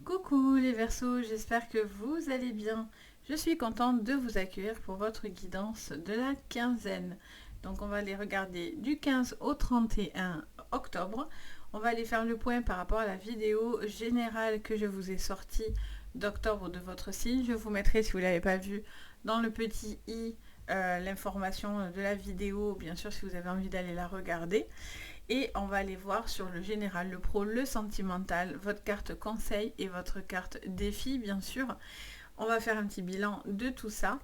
Coucou les Verseaux, j'espère que vous allez bien. Je suis contente de vous accueillir pour votre guidance de la quinzaine. Donc on va aller regarder du 15 au 31 octobre. On va aller faire le point par rapport à la vidéo générale que je vous ai sortie d'octobre de votre signe. Je vous mettrai, si vous ne l'avez pas vu, dans le petit i l'information de la vidéo, bien sûr si vous avez envie d'aller la regarder. Et on va aller voir sur le général, le pro, le sentimental, votre carte conseil et votre carte défi, bien sûr. On va faire un petit bilan de tout ça.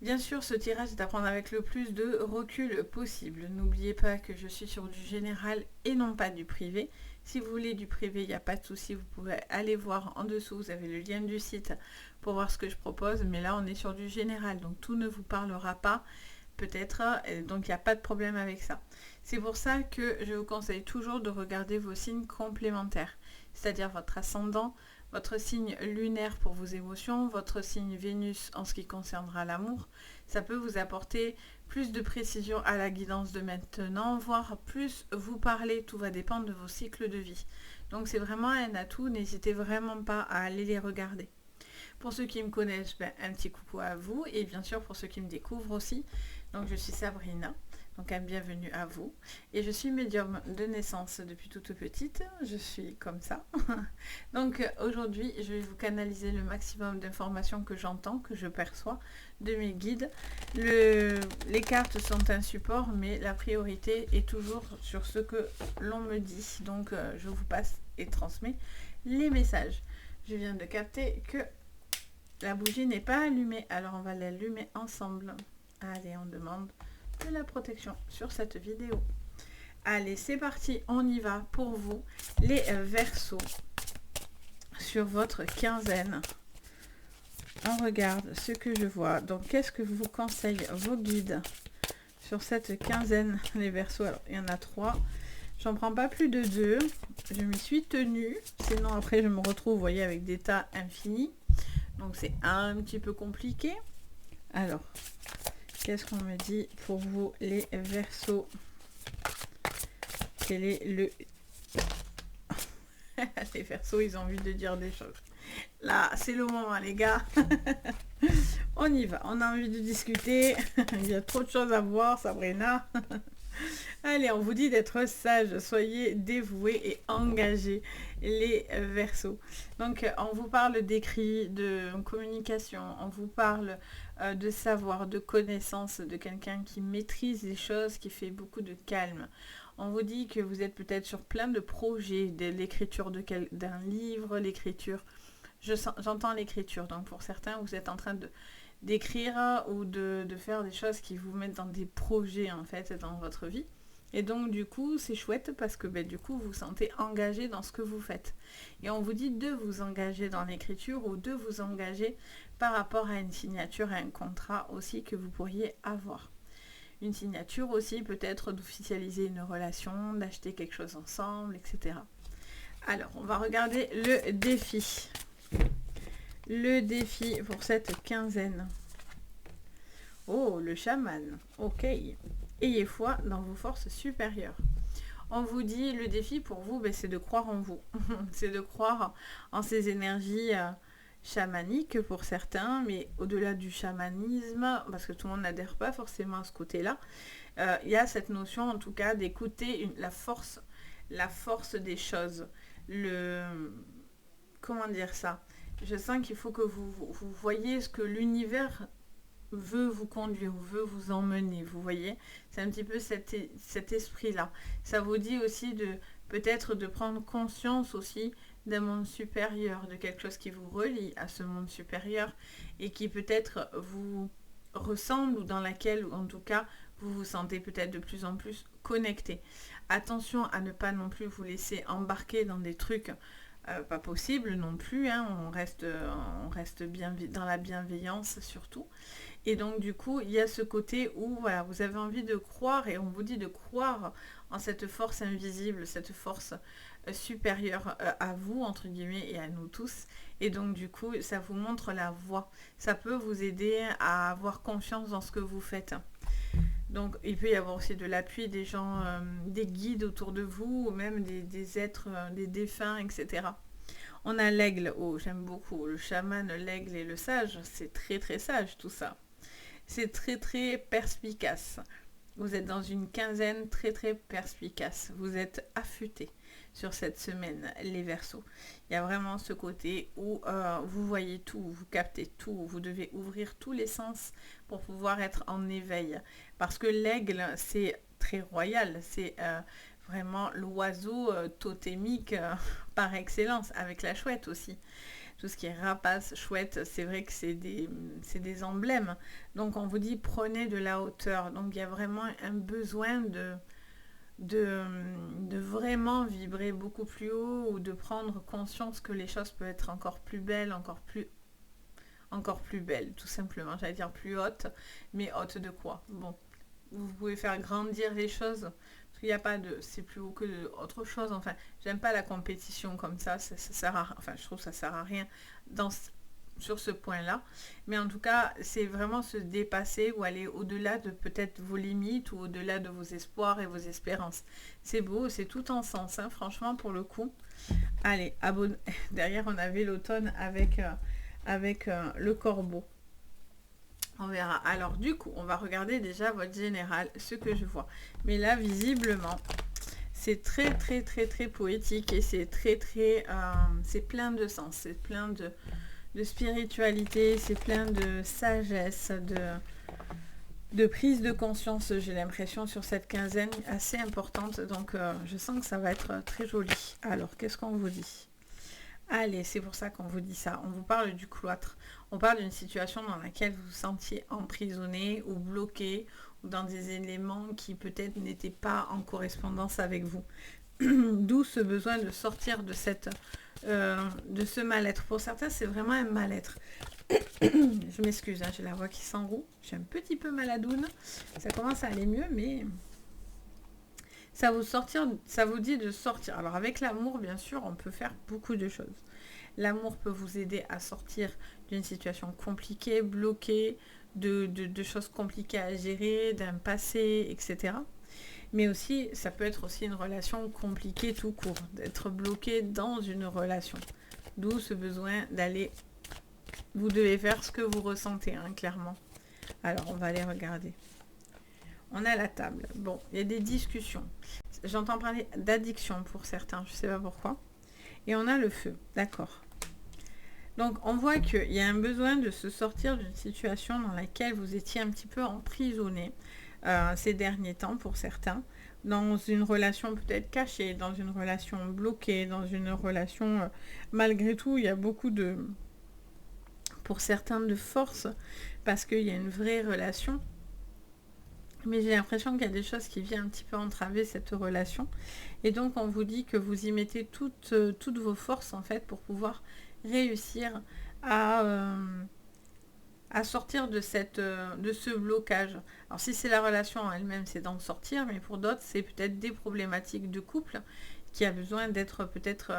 Bien sûr, ce tirage est à prendre avec le plus de recul possible. N'oubliez pas que je suis sur du général et non pas du privé. Si vous voulez du privé, il n'y a pas de souci, vous pouvez aller voir en dessous, vous avez le lien du site pour voir ce que je propose. Mais là, on est sur du général, donc tout ne vous parlera pas peut-être, donc il n'y a pas de problème avec ça. C'est pour ça que je vous conseille toujours de regarder vos signes complémentaires, c'est-à-dire votre ascendant, votre signe lunaire pour vos émotions, votre signe Vénus en ce qui concernera l'amour. Ça peut vous apporter plus de précision à la guidance de maintenant, voire plus vous parler, tout va dépendre de vos cycles de vie. Donc c'est vraiment un atout, n'hésitez vraiment pas à aller les regarder. Pour ceux qui me connaissent, un petit coucou à vous et bien sûr pour ceux qui me découvrent aussi. Donc je suis Sabrina, donc un bienvenue à vous. Et je suis médium de naissance depuis toute petite, je suis comme ça. Donc aujourd'hui, je vais vous canaliser le maximum d'informations que j'entends, que je perçois de mes guides. Les cartes sont un support, mais la priorité est toujours sur ce que l'on me dit. Donc je vous passe et transmets les messages. Je viens de capter que la bougie n'est pas allumée, alors on va l'allumer ensemble. Allez, on demande de la protection sur cette vidéo. Allez, c'est parti, on y va pour vous, les Verseaux, sur votre quinzaine. On regarde ce que je vois. Donc, qu'est-ce que vous conseillent vos guides sur cette quinzaine, les Verseaux? Alors, il y en a 3. J'en prends pas plus de 2. Je m'y suis tenue. Sinon, après, je me retrouve, vous voyez, avec des tas infinis. Donc, c'est un petit peu compliqué. Alors, qu'est-ce qu'on me dit pour vous, les Verseaux? Quel est le... Les Verseaux, ils ont envie de dire des choses. Là, c'est le moment, les gars. On y va. On a envie de discuter. Il y a trop de choses à voir, Sabrina. Allez, on vous dit d'être sage, soyez dévoués et engagés, les Verseaux. Donc, on vous parle d'écrit, de communication, on vous parle de savoir, de connaissance, de quelqu'un qui maîtrise les choses, qui fait beaucoup de calme. On vous dit que vous êtes peut-être sur plein de projets, de l'écriture d'un livre, l'écriture. J'entends l'écriture, donc pour certains, vous êtes en train d'écrire ou de faire des choses qui vous mettent dans des projets en fait dans votre vie. Et donc du coup c'est chouette parce que du coup vous vous sentez engagé dans ce que vous faites. Et on vous dit de vous engager dans l'écriture ou de vous engager par rapport à une signature, à un contrat aussi que vous pourriez avoir. Une signature aussi peut-être d'officialiser une relation, d'acheter quelque chose ensemble, etc. Alors on va regarder le défi. Le défi pour cette quinzaine. Oh, le chaman. Ok. Ayez foi dans vos forces supérieures. On vous dit, le défi pour vous, c'est de croire en vous. C'est de croire en ces énergies chamaniques pour certains, mais au-delà du chamanisme, parce que tout le monde n'adhère pas forcément à ce côté-là, il y a cette notion en tout cas d'écouter la force des choses. Comment dire ça? Je sens qu'il faut que vous voyez ce que l'univers veut vous conduire, veut vous emmener, vous voyez. C'est un petit peu cet esprit-là. Ça vous dit aussi peut-être de prendre conscience aussi d'un monde supérieur, de quelque chose qui vous relie à ce monde supérieur et qui peut-être vous ressemble ou dans laquelle, ou en tout cas, vous vous sentez peut-être de plus en plus connecté. Attention à ne pas non plus vous laisser embarquer dans des trucs pas possible non plus, hein. On reste bien dans la bienveillance surtout. Et donc du coup, il y a ce côté où voilà, vous avez envie de croire et on vous dit de croire en cette force invisible, cette force supérieure à vous, entre guillemets, et à nous tous. Et donc du coup, ça vous montre la voie. Ça peut vous aider à avoir confiance dans ce que vous faites. Donc il peut y avoir aussi de l'appui des gens, des guides autour de vous, ou même des êtres, des défunts, etc. On a l'aigle, oh j'aime beaucoup, le chaman, l'aigle et le sage, c'est très très sage tout ça. C'est très très perspicace. Vous êtes dans une quinzaine très très perspicace. Vous êtes affûté sur cette semaine, les Verseaux. Il y a vraiment ce côté où vous voyez tout, vous captez tout, vous devez ouvrir tous les sens pour pouvoir être en éveil. Parce que l'aigle, c'est très royal, c'est vraiment l'oiseau totémique par excellence, avec la chouette aussi. Tout ce qui est rapace, chouette, c'est vrai que c'est des emblèmes. Donc on vous dit prenez de la hauteur. Donc il y a vraiment un besoin de vraiment vibrer beaucoup plus haut ou de prendre conscience que les choses peuvent être encore plus belles, encore plus belles, tout simplement. J'allais dire plus hautes, mais hautes de quoi? Bon, vous pouvez faire grandir les choses. Parce qu'il n'y a pas de c'est plus haut que autre chose. Enfin, j'aime pas la compétition comme ça sert à, enfin, je trouve que ça sert à rien sur ce point-là. Mais en tout cas, c'est vraiment se dépasser ou aller au-delà de peut-être vos limites ou au-delà de vos espoirs et vos espérances. C'est beau, c'est tout en sens, hein, franchement, pour le coup. Allez, derrière, on avait l'automne avec le corbeau. On verra. Alors du coup, on va regarder déjà votre général, ce que je vois. Mais là, visiblement, c'est très très très très poétique et c'est très très... c'est plein de sens, c'est plein de spiritualité, c'est plein de sagesse, de prise de conscience, j'ai l'impression, sur cette quinzaine assez importante. Donc je sens que ça va être très joli. Alors, qu'est-ce qu'on vous dit ? Allez, c'est pour ça qu'on vous dit ça. On vous parle du cloître. On parle d'une situation dans laquelle vous vous sentiez emprisonné ou bloqué ou dans des éléments qui peut-être n'étaient pas en correspondance avec vous. D'où ce besoin de sortir de de ce mal-être. Pour certains, c'est vraiment un mal-être. Je m'excuse, hein, j'ai la voix qui s'enroue. Je suis un petit peu maladoune. Ça commence à aller mieux, mais ça vous dit de sortir. Alors avec l'amour, bien sûr, on peut faire beaucoup de choses. L'amour peut vous aider à sortir d'une situation compliquée, bloquée, de choses compliquées à gérer, d'un passé, etc. Mais aussi, ça peut être aussi une relation compliquée tout court, d'être bloqué dans une relation. D'où ce besoin d'aller... Vous devez faire ce que vous ressentez, hein, clairement. Alors, on va aller regarder. On a la table. Bon, il y a des discussions. J'entends parler d'addiction pour certains, je ne sais pas pourquoi. Et on a le feu, d'accord. Donc, on voit qu'il y a un besoin de se sortir d'une situation dans laquelle vous étiez un petit peu emprisonné ces derniers temps pour certains, dans une relation peut-être cachée, dans une relation bloquée, dans une relation... malgré tout, il y a beaucoup pour certains de force, parce qu'il y a une vraie relation. Mais j'ai l'impression qu'il y a des choses qui viennent un petit peu entraver cette relation. Et donc, on vous dit que vous y mettez toutes vos forces, en fait, pour pouvoir réussir à sortir de ce blocage. Alors, si c'est la relation en elle-même, c'est d'en sortir. Mais pour d'autres, c'est peut-être des problématiques de couple qui a besoin d'être peut-être...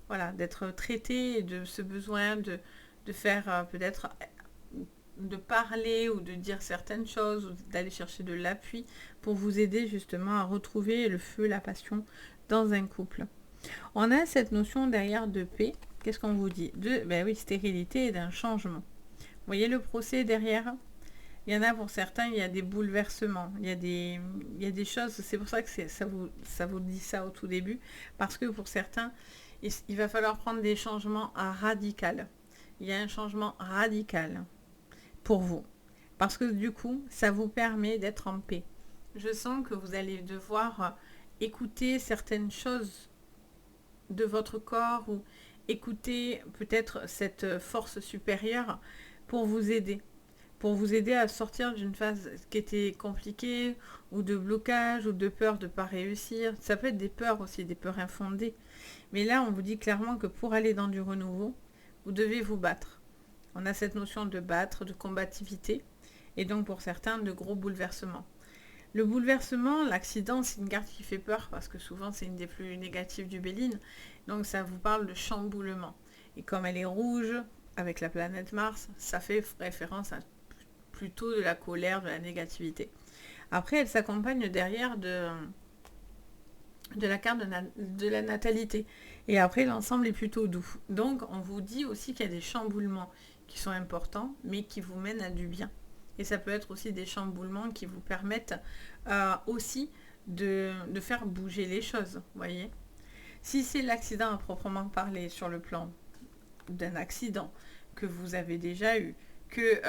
voilà, d'être traité et de ce besoin de faire peut-être... de parler ou de dire certaines choses ou d'aller chercher de l'appui pour vous aider justement à retrouver le feu, la passion dans un couple. On a cette notion derrière de paix. Qu'est-ce qu'on vous dit? Ben oui, stérilité et d'un changement. Vous voyez le procès derrière? Il y en a pour certains, il y a des bouleversements, il y a des choses, c'est pour ça que ça vous dit ça au tout début, parce que pour certains, il va falloir prendre des changements radicaux. Il y a un changement radical pour vous. Parce que du coup, ça vous permet d'être en paix. Je sens que vous allez devoir écouter certaines choses de votre corps ou écouter peut-être cette force supérieure pour vous aider. Pour vous aider à sortir d'une phase qui était compliquée ou de blocage ou de peur de ne pas réussir. Ça peut être des peurs aussi, des peurs infondées. Mais là, on vous dit clairement que pour aller dans du renouveau, vous devez vous battre. On a cette notion de battre, de combativité, et donc pour certains, de gros bouleversements. Le bouleversement, l'accident, c'est une carte qui fait peur, parce que souvent c'est une des plus négatives du Béline, donc ça vous parle de chamboulement. Et comme elle est rouge, avec la planète Mars, ça fait référence à plutôt de la colère, de la négativité. Après, elle s'accompagne derrière de la carte de la natalité. Et après, l'ensemble est plutôt doux. Donc, on vous dit aussi qu'il y a des chamboulements qui sont importants, mais qui vous mènent à du bien. Et ça peut être aussi des chamboulements qui vous permettent aussi de faire bouger les choses, voyez. Si c'est l'accident à proprement parler sur le plan d'un accident que vous avez déjà eu, que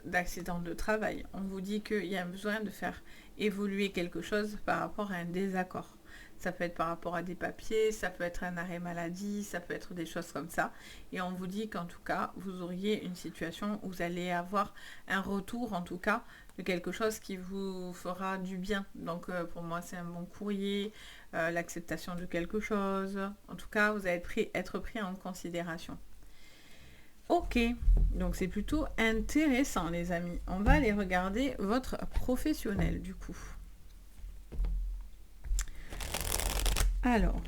d'accident de travail, on vous dit qu'il y a besoin de faire évoluer quelque chose par rapport à un désaccord. Ça peut être par rapport à des papiers, ça peut être un arrêt maladie, ça peut être des choses comme ça. Et on vous dit qu'en tout cas, vous auriez une situation où vous allez avoir un retour, en tout cas, de quelque chose qui vous fera du bien. Donc pour moi, c'est un bon courrier, l'acceptation de quelque chose. En tout cas, vous allez être pris en considération. Ok, donc c'est plutôt intéressant les amis. On va aller regarder votre professionnel du coup. Alors,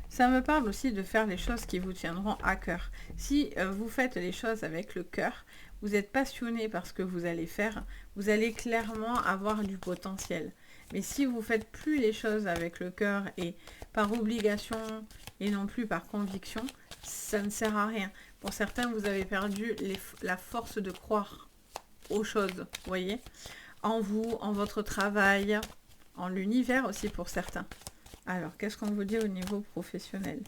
ça me parle aussi de faire les choses qui vous tiendront à cœur. Si vous faites les choses avec le cœur, vous êtes passionné par ce que vous allez faire, vous allez clairement avoir du potentiel. Mais si vous faites plus les choses avec le cœur et par obligation et non plus par conviction, ça ne sert à rien. Pour certains, vous avez perdu la force de croire aux choses, vous voyez, en vous, en votre travail, en l'univers aussi pour certains. Alors, qu'est-ce qu'on vous dit au niveau professionnel?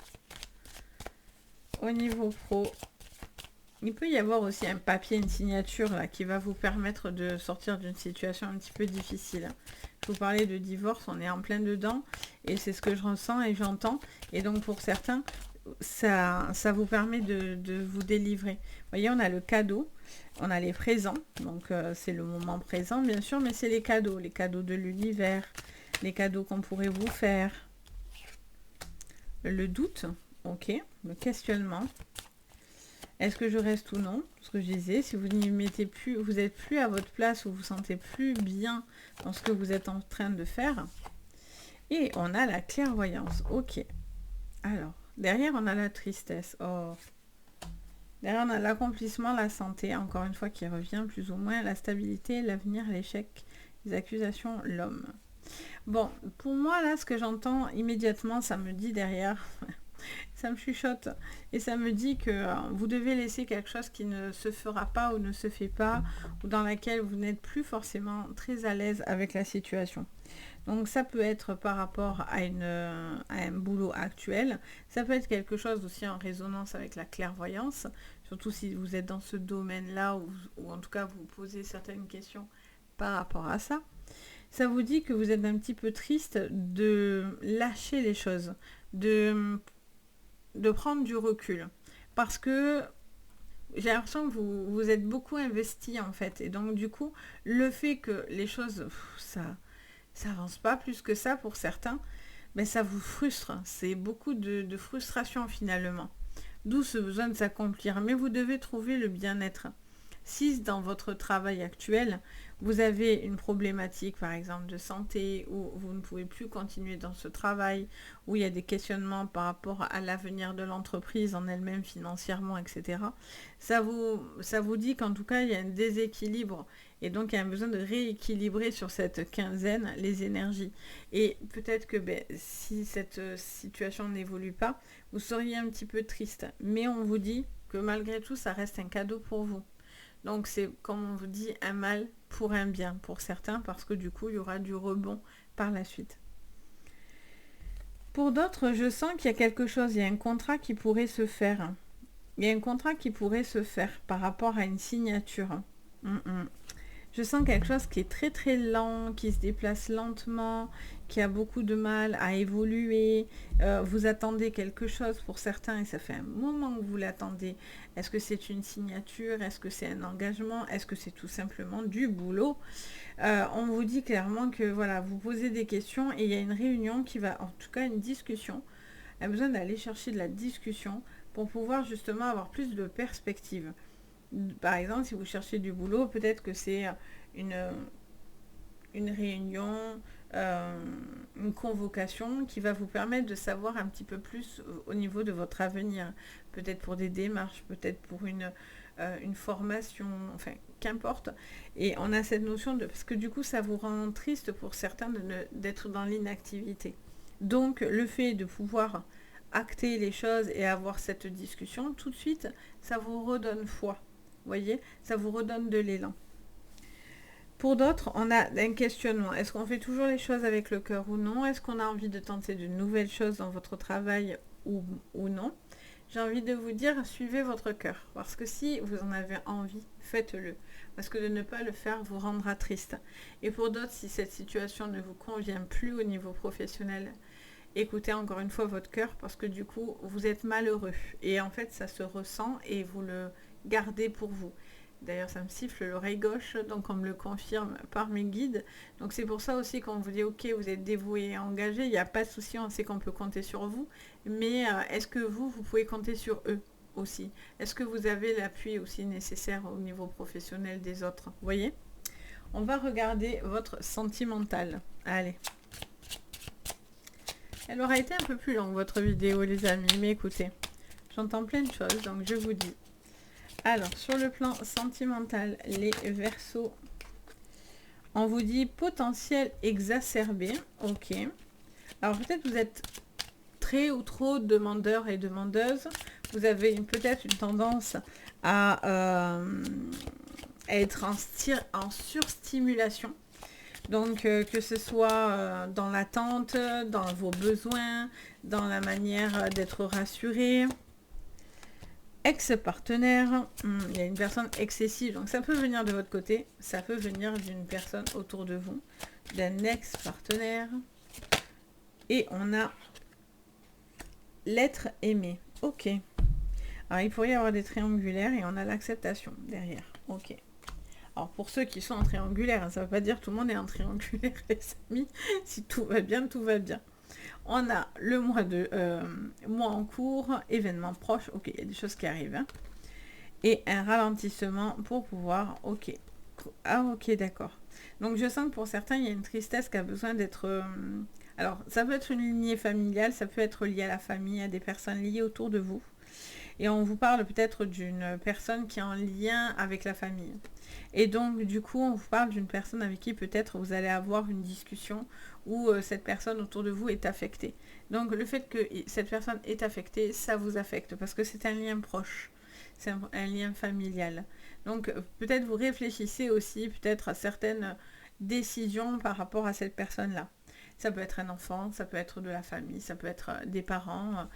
Au niveau pro, il peut y avoir aussi un papier, une signature là, qui va vous permettre de sortir d'une situation un petit peu difficile. Je vous parlais de divorce, on est en plein dedans, et c'est ce que je ressens et j'entends. Et donc pour certains, ça vous permet de vous délivrer. Vous voyez, on a le cadeau, on a les présents, donc c'est le moment présent bien sûr, mais c'est les cadeaux de l'univers, les cadeaux qu'on pourrait vous faire. Le doute, ok, le questionnement. Est-ce que je reste ou non? Ce que je disais, si vous n'y mettez plus, vous n'êtes plus à votre place ou vous vous sentez plus bien dans ce que vous êtes en train de faire. Et on a la clairvoyance, ok. Alors, derrière on a la tristesse, oh. Derrière on a l'accomplissement, la santé, encore une fois qui revient plus ou moins, la stabilité, l'avenir, l'échec, les accusations, l'homme. Bon, pour moi, là, ce que j'entends immédiatement, ça me dit derrière, ça me chuchote, et ça me dit que vous devez laisser quelque chose qui ne se fera pas ou ne se fait pas, ou dans laquelle vous n'êtes plus forcément très à l'aise avec la situation. Donc ça peut être par rapport à un boulot actuel, ça peut être quelque chose aussi en résonance avec la clairvoyance, surtout si vous êtes dans ce domaine-là, ou en tout cas vous posez certaines questions par rapport à ça. Ça vous dit que vous êtes un petit peu triste de lâcher les choses, de prendre du recul. Parce que j'ai l'impression que vous êtes beaucoup investi en fait. Et donc du coup, le fait que les choses, ça avance pas plus que ça pour certains, mais ça vous frustre. C'est beaucoup de frustration finalement. D'où ce besoin de s'accomplir. Mais vous devez trouver le bien-être. Si dans votre travail actuel, vous avez une problématique par exemple de santé, ou vous ne pouvez plus continuer dans ce travail, où il y a des questionnements par rapport à l'avenir de l'entreprise en elle-même financièrement, etc. Ça vous dit qu'en tout cas il y a un déséquilibre, et donc il y a un besoin de rééquilibrer sur cette quinzaine les énergies. Et peut-être que si cette situation n'évolue pas, vous seriez un petit peu triste. Mais on vous dit que malgré tout, ça reste un cadeau pour vous. Donc c'est, comme on vous dit, un mal pour un bien pour certains, parce que du coup, il y aura du rebond par la suite. Pour d'autres, je sens qu'il y a quelque chose, il y a un contrat qui pourrait se faire. Il y a un contrat qui pourrait se faire par rapport à une signature. Je sens quelque chose qui est très très lent, qui se déplace lentement, qui a beaucoup de mal à évoluer. Vous attendez quelque chose pour certains et ça fait un moment que vous l'attendez. Est-ce que c'est une signature? Est-ce que c'est un engagement? Est-ce que c'est tout simplement du boulot? On vous dit clairement que voilà, vous posez des questions et il y a une réunion qui va, en tout cas une discussion. On a besoin d'aller chercher de la discussion pour pouvoir justement avoir plus de perspective. Par exemple, si vous cherchez du boulot, peut-être que c'est une réunion, une convocation qui va vous permettre de savoir un petit peu plus au niveau de votre avenir. Peut-être pour des démarches, peut-être pour une formation, enfin, qu'importe. Et on a cette notion de... Parce que du coup, ça vous rend triste pour certains d'être dans l'inactivité. Donc, le fait de pouvoir acter les choses et avoir cette discussion, tout de suite, ça vous redonne foi. Vous voyez, ça vous redonne de l'élan. Pour d'autres, on a un questionnement. Est-ce qu'on fait toujours les choses avec le cœur ou non? Est-ce qu'on a envie de tenter de nouvelles choses dans votre travail ou non? J'ai envie de vous dire, suivez votre cœur. Parce que si vous en avez envie, faites-le. Parce que de ne pas le faire vous rendra triste. Et pour d'autres, si cette situation ne vous convient plus au niveau professionnel, écoutez encore une fois votre cœur parce que du coup, vous êtes malheureux. Et en fait, ça se ressent et vous le gardez pour vous. D'ailleurs, ça me siffle l'oreille gauche, donc on me le confirme par mes guides. Donc c'est pour ça aussi qu'on vous dit, ok, vous êtes dévoué et engagé, il n'y a pas de souci, on sait qu'on peut compter sur vous. Mais est-ce que vous pouvez compter sur eux aussi? Est-ce que vous avez l'appui aussi nécessaire au niveau professionnel des autres? Vous voyez? On va regarder votre sentimental. Allez. Elle aura été un peu plus longue, votre vidéo, les amis, mais écoutez, j'entends plein de choses, donc je vous dis. Alors, sur le plan sentimental, les Verseaux, on vous dit potentiel exacerbé. Ok. Alors, peut-être vous êtes très ou trop demandeur et demandeuse. Vous avez peut-être une tendance à être en surstimulation. Donc, que ce soit dans l'attente, dans vos besoins, dans la manière d'être rassuré. Ex-partenaire, il y a une personne excessive, donc ça peut venir de votre côté, ça peut venir d'une personne autour de vous, d'un ex-partenaire. Et on a l'être aimé. Ok. Alors, il pourrait y avoir des triangulaires et on a l'acceptation derrière. Ok. Alors, pour ceux qui sont en triangulaire, ça ne veut pas dire tout le monde est en triangulaire, les amis. Si tout va bien, tout va bien. On a le mois en cours, événement proche. Ok, il y a des choses qui arrivent. Hein. Et un ralentissement pour pouvoir... Ok. Ah, ok, d'accord. Donc, je sens que pour certains, il y a une tristesse qui a besoin d'être... Alors, ça peut être une lignée familiale, ça peut être lié à la famille, à des personnes liées autour de vous. Et on vous parle peut-être d'une personne qui est en lien avec la famille. Et donc, du coup, on vous parle d'une personne avec qui peut-être vous allez avoir une discussion où cette personne autour de vous est affectée. Donc, le fait que cette personne est affectée, ça vous affecte parce que c'est un lien proche. C'est un lien familial. Donc, peut-être vous réfléchissez aussi peut-être à certaines décisions par rapport à cette personne-là. Ça peut être un enfant, ça peut être de la famille, ça peut être des parents,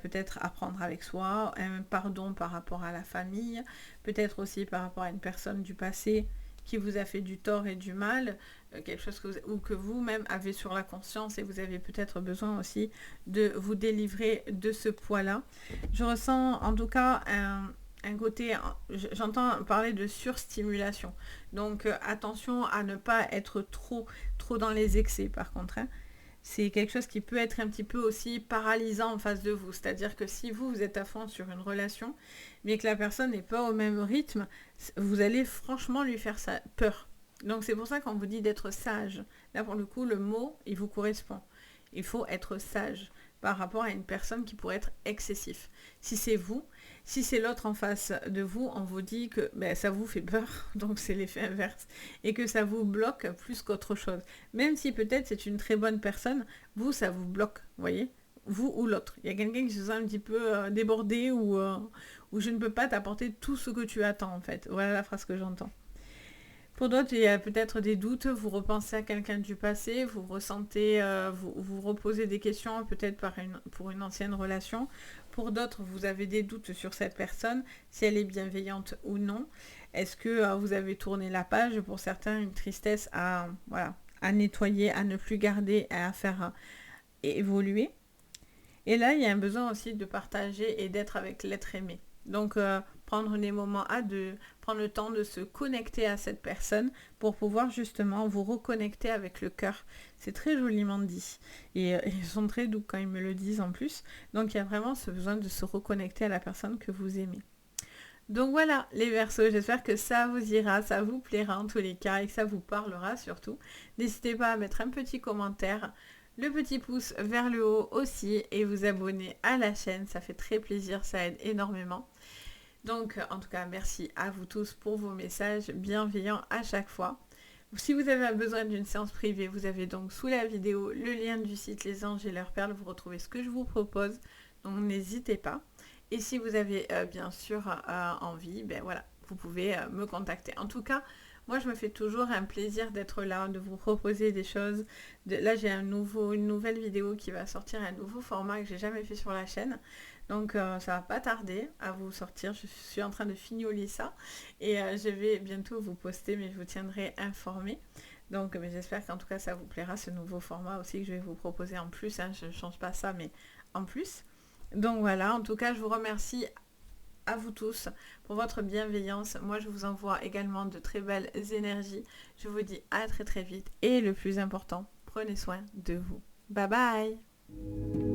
peut-être apprendre avec soi, un pardon par rapport à la famille, peut-être aussi par rapport à une personne du passé qui vous a fait du tort et du mal, quelque chose que vous-même avez sur la conscience et vous avez peut-être besoin aussi de vous délivrer de ce poids-là. Je ressens en tout cas un côté, j'entends parler de surstimulation. Donc attention à ne pas être trop dans les excès par contre. Hein. C'est quelque chose qui peut être un petit peu aussi paralysant en face de vous. C'est-à-dire que si vous êtes à fond sur une relation, mais que la personne n'est pas au même rythme, vous allez franchement lui faire ça peur. Donc c'est pour ça qu'on vous dit d'être sage. Là pour le coup, le mot, il vous correspond. Il faut être sage par rapport à une personne qui pourrait être excessif. Si c'est vous, si c'est l'autre en face de vous, on vous dit que ça vous fait peur, donc c'est l'effet inverse, et que ça vous bloque plus qu'autre chose. Même si peut-être c'est une très bonne personne, vous, ça vous bloque, vous voyez, vous ou l'autre. Il y a quelqu'un qui se sent un petit peu débordé ou je ne peux pas t'apporter tout ce que tu attends en fait. Voilà la phrase que j'entends. Pour d'autres, il y a peut-être des doutes, vous repensez à quelqu'un du passé, vous ressentez, vous reposez des questions peut-être pour une ancienne relation. Pour d'autres, vous avez des doutes sur cette personne, si elle est bienveillante ou non. Est-ce que vous avez tourné la page? Pour certains, une tristesse à nettoyer, à ne plus garder, à faire évoluer. Et là, il y a un besoin aussi de partager et d'être avec l'être aimé. Donc, prendre des moments à deux, prendre le temps de se connecter à cette personne pour pouvoir justement vous reconnecter avec le cœur. C'est très joliment dit. Et ils sont très doux quand ils me le disent en plus. Donc, il y a vraiment ce besoin de se reconnecter à la personne que vous aimez. Donc voilà les Verseaux, j'espère que ça vous ira, ça vous plaira en tous les cas et que ça vous parlera surtout. N'hésitez pas à mettre un petit commentaire, le petit pouce vers le haut aussi et vous abonner à la chaîne, ça fait très plaisir, ça aide énormément. Donc en tout cas merci à vous tous pour vos messages bienveillants à chaque fois. Si vous avez besoin d'une séance privée, vous avez donc sous la vidéo le lien du site Les Anges et leurs perles, vous retrouvez ce que je vous propose. Donc n'hésitez pas. Et si vous avez bien sûr envie, ben voilà, vous pouvez me contacter. En tout cas, moi je me fais toujours un plaisir d'être là, de vous proposer des choses. Là j'ai une nouvelle vidéo qui va sortir, un nouveau format que j'ai jamais fait sur la chaîne. Donc ça va pas tarder à vous sortir. Je suis en train de fignoler ça. Et je vais bientôt vous poster, mais je vous tiendrai informé. Donc j'espère qu'en tout cas ça vous plaira, ce nouveau format aussi que je vais vous proposer en plus. Hein. Je ne change pas ça, mais en plus. Donc voilà, en tout cas, je vous remercie à vous tous pour votre bienveillance. Moi, je vous envoie également de très belles énergies. Je vous dis à très très vite. Et le plus important, prenez soin de vous. Bye bye!